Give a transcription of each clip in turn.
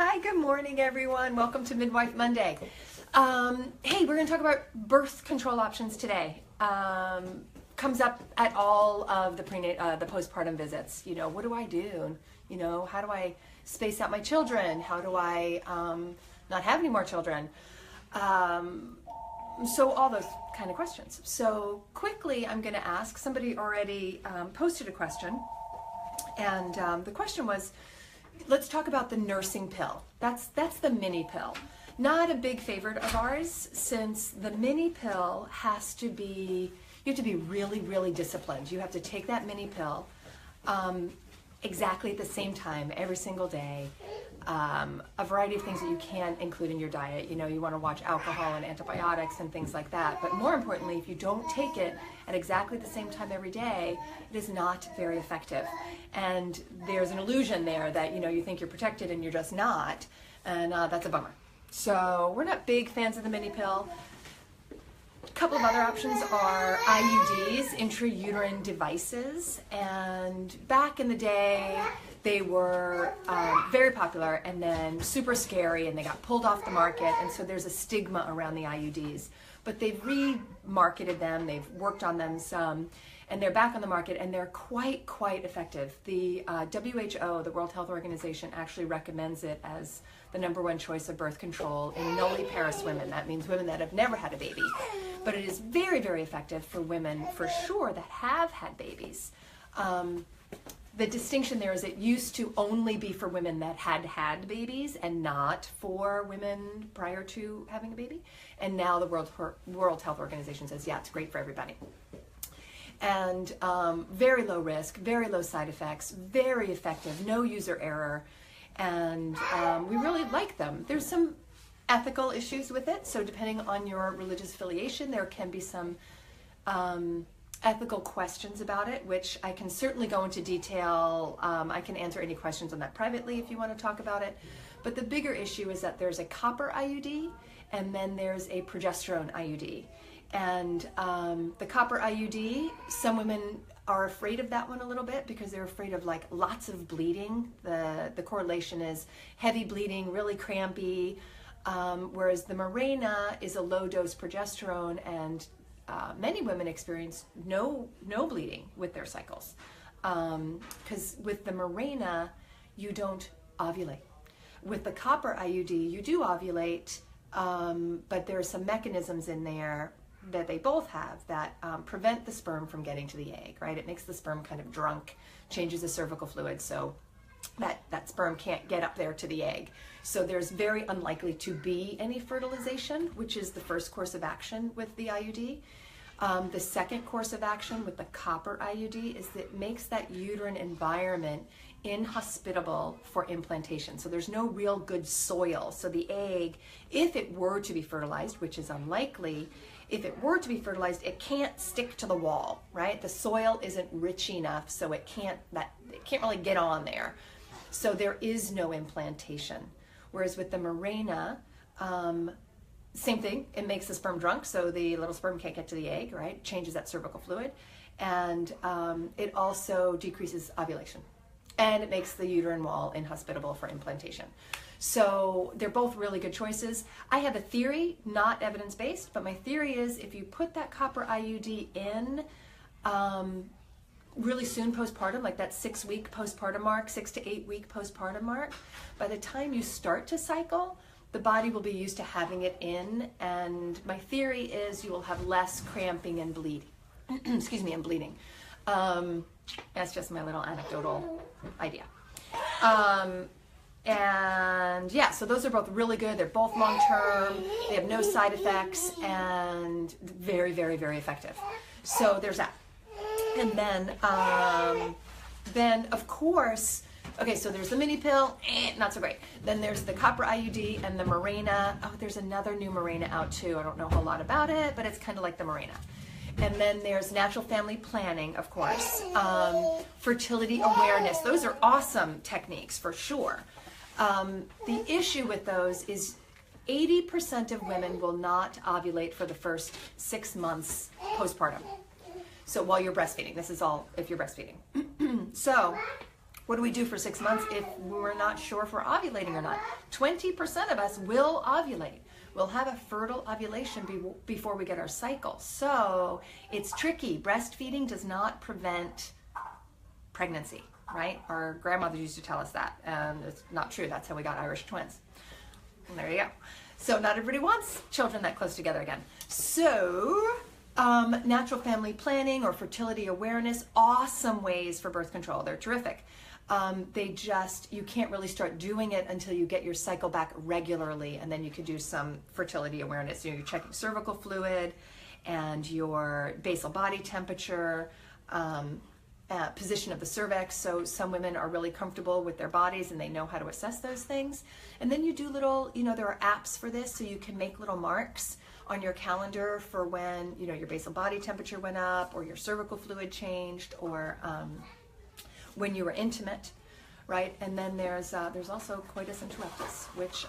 Hi, good morning, everyone. Welcome to Midwife Monday. Hey, we're going to talk about birth control options today. Comes up at all of the postpartum visits. You know, what do I do? You know, how do I space out my children? How do I not have any more children? So all those kind of questions. So quickly, I'm going to ask. Somebody already posted a question, and the question was, let's talk about the nursing pill. That's the mini pill. Not a big favorite of ours, since the mini pill has to be, you have to be really, really disciplined. You have to take that mini pill exactly at the same time every single day. A variety of things that you can't include in your diet. You know, you want to watch alcohol and antibiotics and things like that. But more importantly, if you don't take it at exactly the same time every day, it is not very effective. And there's an illusion there that, you know, you think you're protected and you're just not. And that's a bummer. So we're not big fans of the mini pill. A couple of other options are IUDs, intrauterine devices. And back in the day, they were very popular and then super scary, and they got pulled off the market, and so there's a stigma around the IUDs. But they've remarketed them, they've worked on them some, and they're back on the market, and they're quite effective. The WHO, the World Health Organization, actually recommends it as the #1 choice of birth control in nulliparous women. That means women that have never had a baby. But it is very effective for women, for sure, that have had babies. The distinction there is it used to only be for women that had had babies and not for women prior to having a baby. And now the World Health Organization says, yeah, it's great for everybody. And very low risk, very low side effects, very effective, no user error. And we really like them. There's some ethical issues with it. So depending on your religious affiliation, there can be some ethical questions about it, which I can certainly go into detail. I can answer any questions on that privately if you want to talk about it. But the bigger issue is that there's a copper IUD and then there's a progesterone IUD. And the copper IUD, some women are afraid of that one a little bit because they're afraid of like lots of bleeding. The correlation is heavy bleeding, really crampy, whereas the Mirena is a low dose progesterone, and many women experience no bleeding with their cycles, because with the Mirena you don't ovulate. With the copper IUD you do ovulate, but there are some mechanisms in there that they both have that prevent the sperm from getting to the egg, right? It makes the sperm kind of drunk, changes the cervical fluid so that sperm can't get up there to the egg. So there's very unlikely to be any fertilization, which is the first course of action with the IUD. The second course of action with the copper IUD is that it makes that uterine environment inhospitable for implantation. So there's no real good soil. So the egg, if it were to be fertilized, which is unlikely, if it were to be fertilized, it can't stick to the wall, right? The soil isn't rich enough, so it can't really get on there. So there is no implantation. Whereas with the Mirena, same thing, it makes the sperm drunk, so the little sperm can't get to the egg, right? It changes that cervical fluid. And it also decreases ovulation. And it makes the uterine wall inhospitable for implantation. So they're both really good choices. I have a theory, not evidence-based, but my theory is if you put that copper IUD in really soon postpartum, like that 6-week postpartum mark, 6 to 8 week postpartum mark, by the time you start to cycle, the body will be used to having it in, and my theory is you will have less cramping and bleeding. Excuse me, and bleeding. That's just my little anecdotal idea. And yeah, so those are both really good. They're both long-term. They have no side effects and very effective. So there's that. And then of course, okay, so there's the mini pill, not so great. Then there's the copper IUD and the Mirena. Oh, there's another new Mirena out too. I don't know a whole lot about it, but it's kind of like the Mirena. And then there's natural family planning, of course. Fertility awareness. Those are awesome techniques for sure. The issue with those is 80% of women will not ovulate for the first 6 months postpartum. So while you're breastfeeding, this is all if you're breastfeeding. So What do we do for 6 months if we're not sure if we're ovulating or not? 20% of us will ovulate. We'll have a fertile ovulation before we get our cycle. So it's tricky. Breastfeeding does not prevent pregnancy, right? Our grandmothers used to tell us that, and it's not true. That's how we got Irish twins. And there you go. So not everybody wants children that close together again. So natural family planning or fertility awareness, awesome ways for birth control. They're terrific. You can't really start doing it until you get your cycle back regularly, and then you could do some fertility awareness. You're checking cervical fluid and your basal body temperature, position of the cervix. So some women are really comfortable with their bodies and they know how to assess those things. And then you do little, there are apps for this, so you can make little marks on your calendar for when, your basal body temperature went up, or your cervical fluid changed, or when you were intimate, right? And then there's also coitus interruptus, which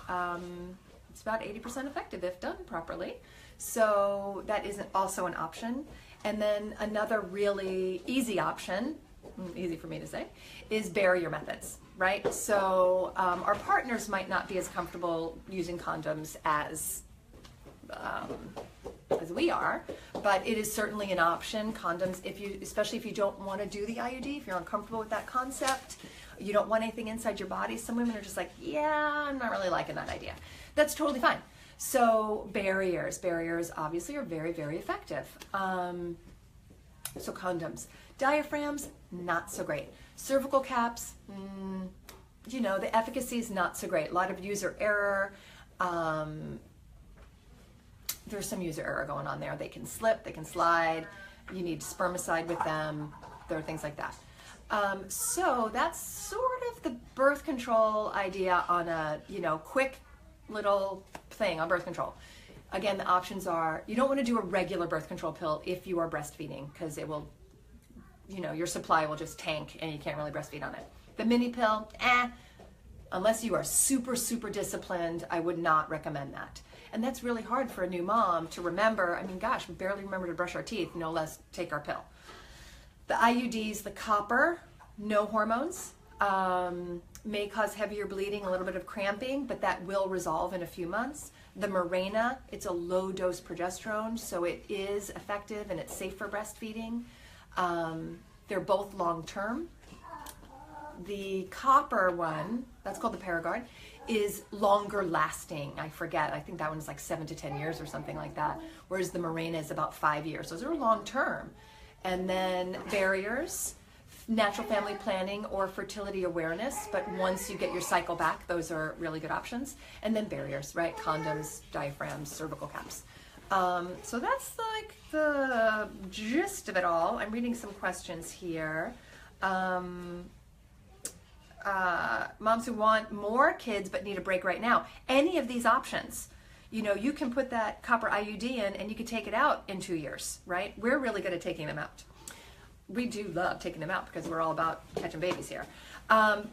it's about 80% effective if done properly. So that is also an option. And then another really easy option, easy for me to say, is barrier methods, right? So our partners might not be as comfortable using condoms as we are, but it is certainly an option. Condoms, especially if you don't want to do the IUD, if you're uncomfortable with that concept, you don't want anything inside your body. Some women are just like, yeah, I'm not really liking that idea. That's totally fine. So barriers obviously are very, very effective. So condoms. Diaphragms, not so great. Cervical caps, the efficacy is not so great. A lot of user error. There's some user error going on there. They can slip, they can slide. You need spermicide with them. There are things like that. So that's sort of the birth control idea on a, quick little thing on birth control. Again, the options are, you don't want to do a regular birth control pill if you are breastfeeding, because it will, your supply will just tank and you can't really breastfeed on it. The mini pill, unless you are super, super disciplined, I would not recommend that. And that's really hard for a new mom to remember. I mean, gosh, we barely remember to brush our teeth, no less take our pill. The IUDs, the copper, no hormones, may cause heavier bleeding, a little bit of cramping, but that will resolve in a few months. The Mirena, it's a low dose progesterone, so it is effective and it's safe for breastfeeding. They're both long term. The copper one, that's called the Paragard, is longer lasting. I think that one is like 7 to 10 years or something like that, whereas the Mirena is about 5 years. Those are long term. And then barriers, natural family planning or fertility awareness, but once you get your cycle back, those are really good options. And then barriers, right? Condoms, diaphragms, cervical caps. So that's like the gist of it all. I'm reading some questions here. Moms who want more kids but need a break right now. Any of these options. You can put that copper IUD in and you can take it out in 2 years, right? We're really good at taking them out. We do love taking them out because we're all about catching babies here.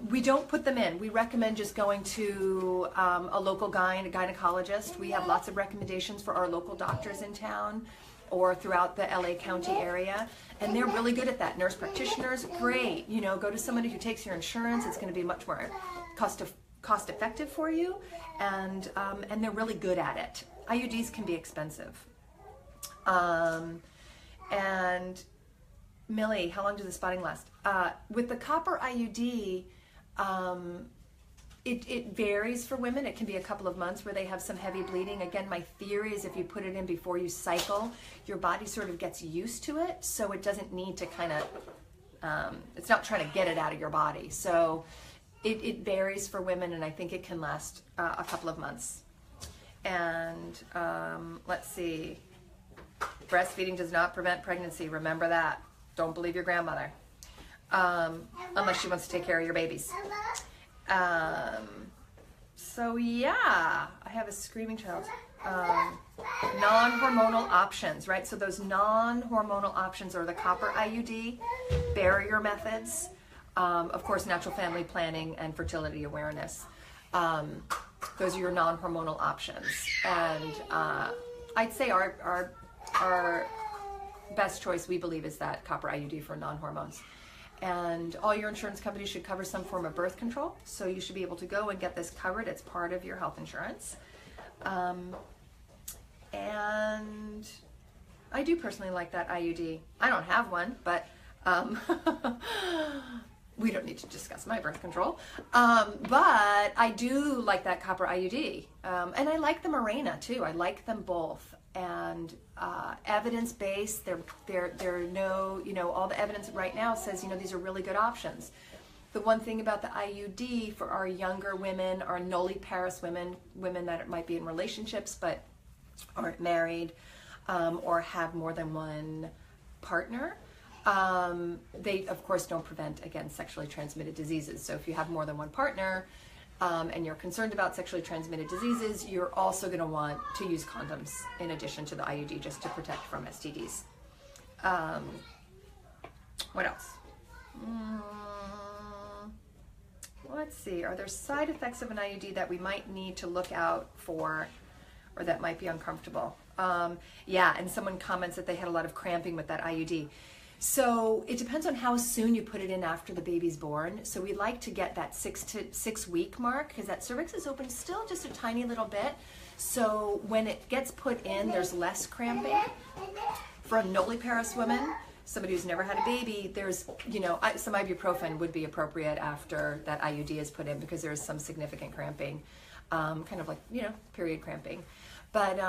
We don't put them in. We recommend just going to a local gynecologist. We have lots of recommendations for our local doctors in town or throughout the LA County area, and they're really good at that. Nurse practitioners, great. Go to somebody who takes your insurance. It's going to be much more cost effective for you, and they're really good at it. IUDs can be expensive. And Millie, how long does the spotting last? With the copper IUD, it varies for women. It can be a couple of months where they have some heavy bleeding. Again, my theory is if you put it in before you cycle, your body sort of gets used to it, so it doesn't need to it's not trying to get it out of your body. So it varies for women, and I think it can last a couple of months. And let's see. Breastfeeding does not prevent pregnancy. Remember that. Don't believe your grandmother. Unless she wants to take care of your babies. So yeah, I have a screaming child. Non-hormonal options, right? So those non-hormonal options are the copper IUD, barrier methods, of course, natural family planning and fertility awareness. Those are your non-hormonal options. And I'd say our best choice, we believe, is that copper IUD for non-hormones. and all your insurance companies should cover some form of birth control. So you should be able to go and get this covered. It's part of your health insurance. And I do personally like that IUD. I don't have one, but we don't need to discuss my birth control. But I do like that copper IUD. And I like the Mirena too. I like them both. And evidence-based, they're no, all the evidence right now says, these are really good options. The one thing about the IUD for our younger women, our nulliparous women that might be in relationships but aren't married, or have more than one partner, they of course don't prevent against sexually transmitted diseases. So if you have more than one partner and you're concerned about sexually transmitted diseases, you're also going to want to use condoms in addition to the IUD just to protect from STDs. What else? Let's see. Are there side effects of an IUD that we might need to look out for or that might be uncomfortable? Yeah, and someone comments that they had a lot of cramping with that IUD. So it depends on how soon you put it in after the baby's born. So we like to get that 6 week mark because that cervix is open still just a tiny little bit. So when it gets put in, there's less cramping. For a nulliparous woman, somebody who's never had a baby, there's, some ibuprofen would be appropriate after that IUD is put in because there's some significant cramping, kind of like, period cramping. But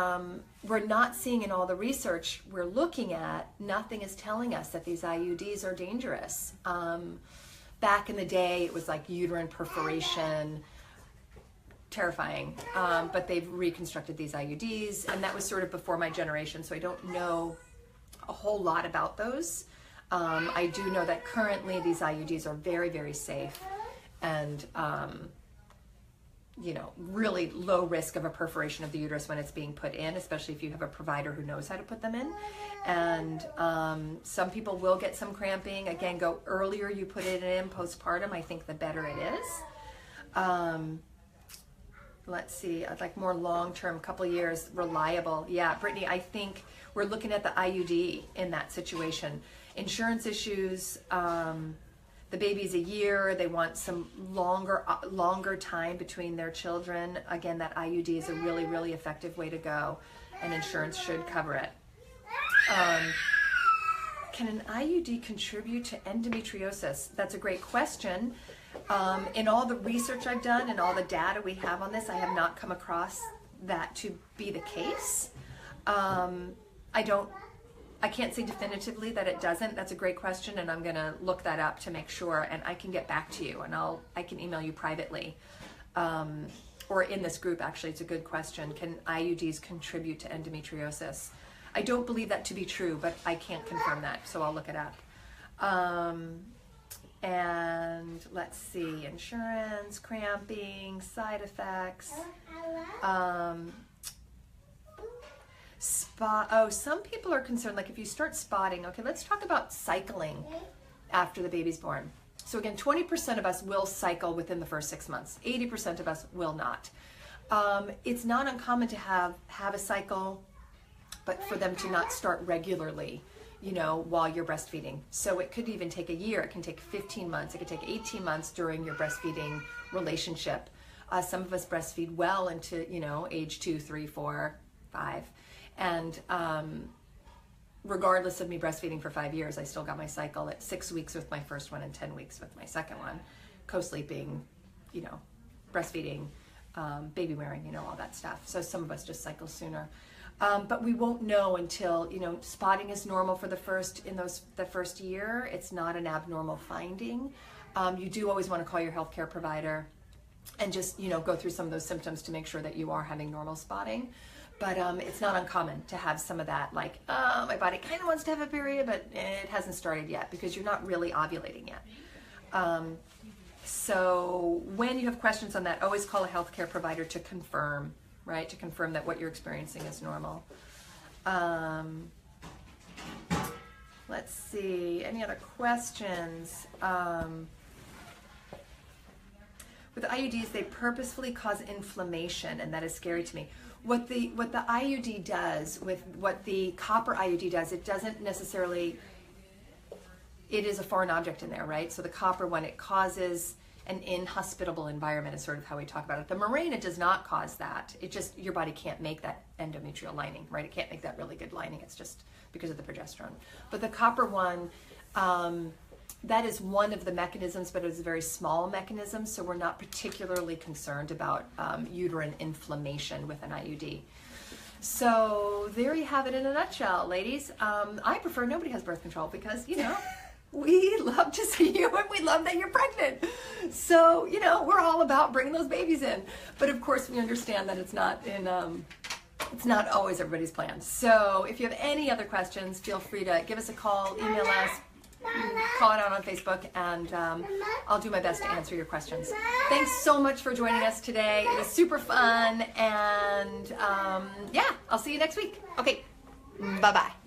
we're not seeing in all the research we're looking at, nothing is telling us that these IUDs are dangerous. Back in the day, it was like uterine perforation, terrifying. But they've reconstructed these IUDs, and that was sort of before my generation, so I don't know a whole lot about those. I do know that currently these IUDs are very, very safe and really low risk of a perforation of the uterus when it's being put in, especially if you have a provider who knows how to put them in. And some people will get some cramping. Again, go earlier you put it in postpartum, I think the better it is. Let's see, I'd like more long-term, couple years, reliable. Yeah, Brittany, I think we're looking at the IUD in that situation. Insurance issues, the baby's a year, they want some longer time between their children. Again, that IUD is a really, really effective way to go, and insurance should cover it. Can an IUD contribute to endometriosis? That's a great question. In all the research I've done and all the data we have on this, I have not come across that to be the case. I can't say definitively that it doesn't. That's a great question, and I'm going to look that up to make sure, and I can get back to you, and I can email you privately. Or in this group, actually, it's a good question. Can IUDs contribute to endometriosis? I don't believe that to be true, but I can't confirm that, so I'll look it up. And let's see, insurance, cramping, side effects. Some people are concerned, like if you start spotting, okay, let's talk about cycling after the baby's born. So again, 20% of us will cycle within the first 6 months. 80% of us will not. It's not uncommon to have a cycle, but for them to not start regularly, while you're breastfeeding. So it could even take a year. It can take 15 months. It could take 18 months during your breastfeeding relationship. Some of us breastfeed well into, age 2, 3, 4, 5. And regardless of me breastfeeding for 5 years, I still got my cycle at 6 weeks with my first one and 10 weeks with my second one. Co-sleeping, breastfeeding, baby wearing, all that stuff. So some of us just cycle sooner. But we won't know until, spotting is normal for the first year. It's not an abnormal finding. You do always want to call your healthcare provider and just, go through some of those symptoms to make sure that you are having normal spotting. But it's not uncommon to have some of that, like, my body kind of wants to have a period, but it hasn't started yet because you're not really ovulating yet. So when you have questions on that, always call a healthcare provider to confirm, right? To confirm that what you're experiencing is normal. Let's see, any other questions? With IUDs, they purposefully cause inflammation, and that is scary to me. What the IUD does, with what the copper IUD does, it doesn't necessarily it is a foreign object in there, right? So the copper one, it causes an inhospitable environment is sort of how we talk about it. The Mirena does not cause that. It just, your body can't make that endometrial lining, right? It can't make that really good lining. It's just because of the progesterone. But the copper one, that is one of the mechanisms, but it's a very small mechanism, so we're not particularly concerned about uterine inflammation with an IUD. So there you have it in a nutshell, ladies. I prefer nobody has birth control because, you know, we love to see you and we love that you're pregnant. So, you know, we're all about bringing those babies in. But of course, we understand that it's not in, it's not always everybody's plan. So if you have any other questions, feel free to give us a call, email us, call it out on Facebook, and I'll do my best to answer your questions. Thanks so much for joining us today. It was super fun, and yeah, I'll see you next week. Okay, bye-bye.